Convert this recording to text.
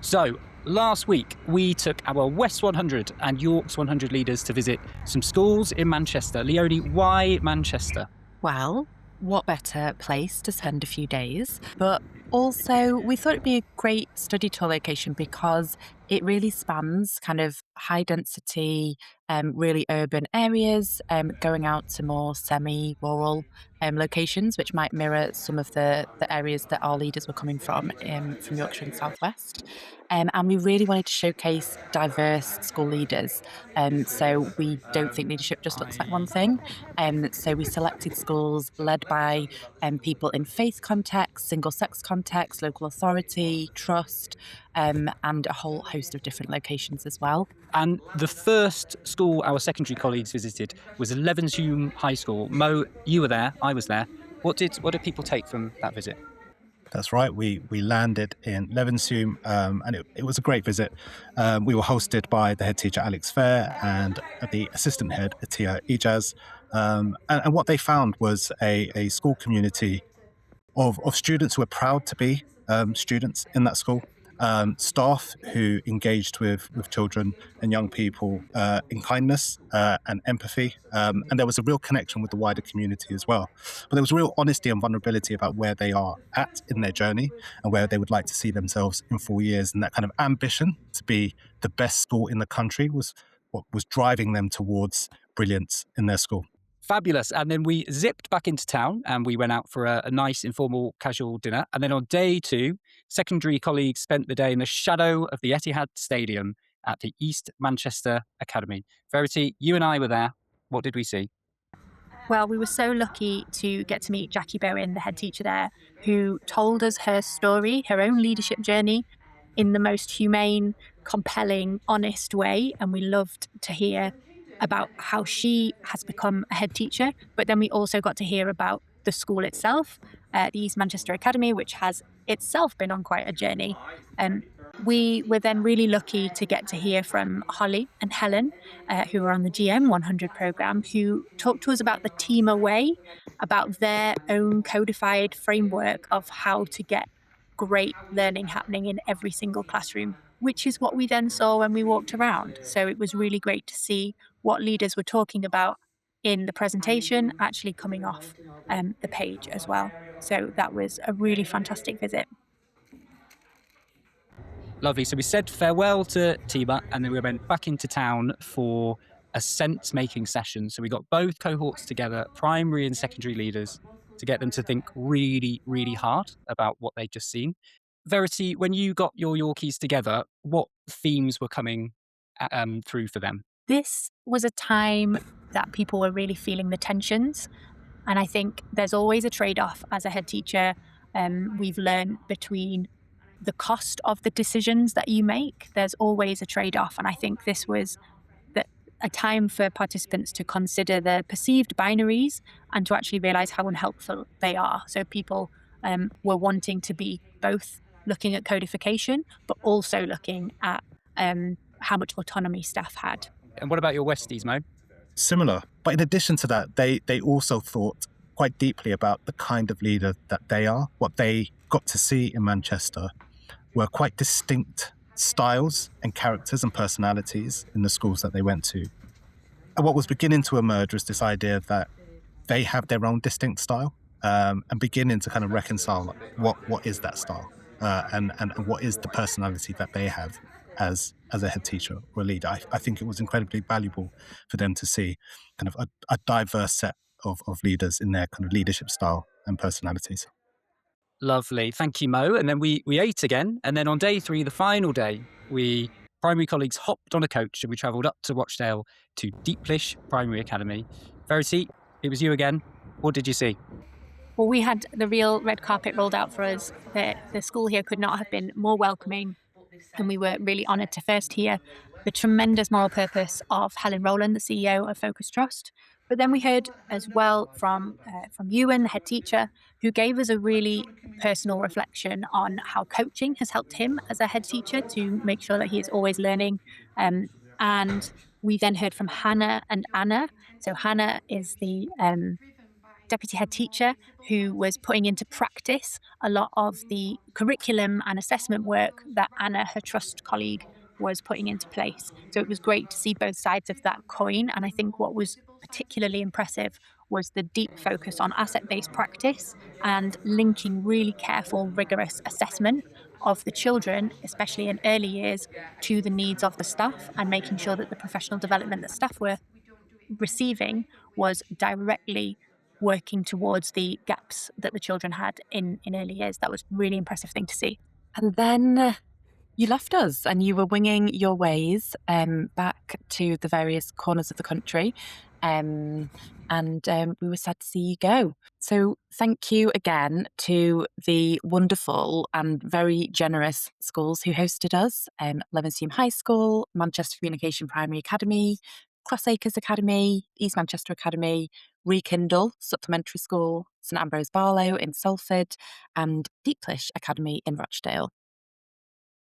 So, last week we took our West 100 and Yorks 100 leaders to visit some schools in Manchester. Leonie, why Manchester? Well, what better place to spend a few days? But also, we thought it'd be a great study tour location because it really spans kind of high density, really urban areas, going out to more semi rural locations, which might mirror some of the areas that our leaders were coming from Yorkshire and South West. And we really wanted to showcase diverse school leaders. So we don't think leadership just looks like one thing. So we selected schools led by people in faith context, single sex context, local authority, trust, and a whole host of different locations as well. And the first school our secondary colleagues visited was Levenshulme High School. Mo, you were there, I was there. What did people take from that visit? That's right. We landed in Levenshulme, and it was a great visit. We were hosted by the head teacher Alex Fair and the assistant head Atia Ijaz. And what they found was a school community of students who were proud to be students in that school. Staff who engaged with children and young people in kindness and empathy. And there was a real connection with the wider community as well. But there was real honesty and vulnerability about where they are at in their journey and where they would like to see themselves in 4 years. And that kind of ambition to be the best school in the country was what was driving them towards brilliance in their school. Fabulous. And then we zipped back into town and we went out for a nice informal casual dinner. And then on day 2, secondary colleagues spent the day in the shadow of the Etihad Stadium at the East Manchester Academy. Verity, you and I were there. What did we see? Well, we were so lucky to get to meet Jackie Bowen, the head teacher there, who told us her story, her own leadership journey in the most humane, compelling, honest way. And we loved to hear about how she has become a head teacher. But then we also got to hear about the school itself, the East Manchester Academy, which has itself been on quite a journey. We were then really lucky to get to hear from Holly and Helen, who were on the GM 100 programme, who talked to us about the TEMA Way, about their own codified framework of how to get great learning happening in every single classroom, which is what we then saw when we walked around. So it was really great to see what leaders were talking about in the presentation actually coming off the page as well. So that was a really fantastic visit. Lovely. So we said farewell to TEMA and then we went back into town for a sense-making session. So we got both cohorts together, primary and secondary leaders, to get them to think really, really hard about what they'd just seen. Verity, when you got your Yorkies together, what themes were coming through for them? This was a time that people were really feeling the tensions. And I think there's always a trade-off as a head teacher. We've learned between the cost of the decisions that you make. There's always a trade-off. And I think this was a time for participants to consider the perceived binaries and to actually realize how unhelpful they are. So people were wanting to be both looking at codification, but also looking at how much autonomy staff had. And what about your Westies, Mo? Similar. But in addition to that, they also thought quite deeply about the kind of leader that they are. What they got to see in Manchester were quite distinct styles and characters and personalities in the schools that they went to. And what was beginning to emerge was this idea that they have their own distinct style and beginning to kind of reconcile what is that style and what is the personality that they have as a head teacher or a leader. I think it was incredibly valuable for them to see kind of a diverse set of leaders in their kind of leadership style and personalities. Lovely. Thank you, Mo. And then we ate again. And then on day 3, the final day, primary colleagues hopped on a coach and we travelled up to Rochdale to Deeplish Primary Academy. Verity, it was you again. What did you see? Well, we had the real red carpet rolled out for us. The school here could not have been more welcoming. And we were really honoured to first hear the tremendous moral purpose of Helen Rowland, the CEO of Focus Trust. But then we heard as well from Ewan, the head teacher, who gave us a really personal reflection on how coaching has helped him as a head teacher to make sure that he is always learning. And we then heard from Hannah and Anna. So Hannah is the deputy head teacher who was putting into practice a lot of the curriculum and assessment work that Anna, her trust colleague, was putting into place. So it was great to see both sides of that coin. And I think what was particularly impressive was the deep focus on asset-based practice and linking really careful, rigorous assessment of the children, especially in early years, to the needs of the staff, and making sure that the professional development that staff were receiving was directly working towards the gaps that the children had in early years. That was a really impressive thing to see. And then you left us and you were winging your ways back to the various corners of the country. We were sad to see you go. So thank you again to the wonderful and very generous schools who hosted us. Levenshulme High School, Manchester Communication Primary Academy, Crossacres Academy, East Manchester Academy, Rekindle Supplementary School, St Ambrose Barlow in Salford, and Deeplish Academy in Rochdale.